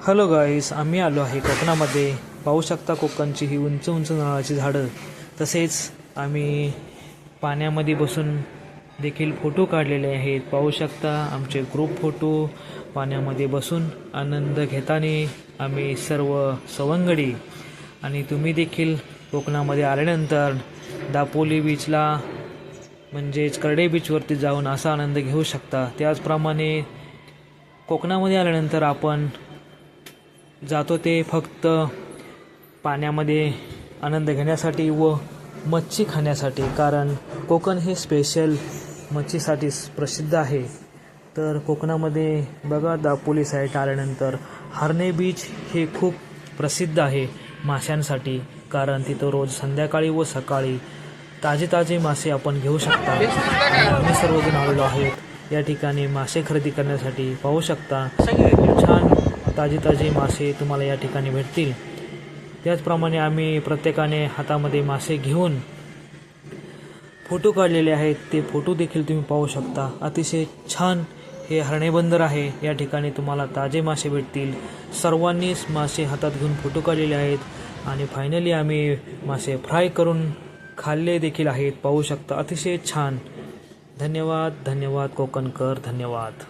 Hello गाईस, आम्ही आलो आहे कोकणामध्ये. पाहू शकता कोकणची ही उंच उंच नारळाची झाडं. तसेच आम्ही पाण्यामध्ये बसून देखील फोटो काढलेले आहेत. पाहू शकता आमचे ग्रुप फोटो पाण्यामध्ये बसून आनंद घेताना आम्ही सर्व सवंगडी. आणि तुम्ही देखील कोकणामध्ये आल्यानंतर दापोली बीचला म्हणजेच करडे बीचवरती जाऊन असा आनंद घेऊ शकता. त्याचप्रमाणे कोकणामध्ये आल्यानंतर आपण जातो ते फक्त पाण्यामध्ये आनंद घेण्यासाठी व मच्छी खाण्यासाठी, कारण कोकण हे स्पेशल मच्छीसाठी प्रसिद्ध आहे. तर कोकणामध्ये बघा, दापोली साईड आल्यानंतर हरणे बीच हे खूप प्रसिद्ध आहे माशांसाठी, कारण तिथं रोज संध्याकाळी व सकाळी ताजे मासे आपण घेऊ शकता. आम्ही सर्वजण आलेलो आहेत या ठिकाणी मासे खरेदी करण्यासाठी. पाहू शकता छान ताजे मासे तुम्हाला या ठिकाणी भेटतील. त्याचप्रमाणे आम्ही प्रत्येकाने हातामध्ये मासे घेऊन फोटो काढलेले आहेत. ते फोटो देखील तुम्ही पाहू शकता. अतिशय छान हे हरणे बंदर आहे. या ठिकाणी तुम्हाला ताजे मासे भेटतील. सर्वांनीच मासे हातात घेऊन फोटो काढलेले आहेत आणि फायनली आम्ही मासे फ्राय करून खाल्ले देखील आहेत. पाहू शकता अतिशय छान. धन्यवाद कोकणकर, धन्यवाद.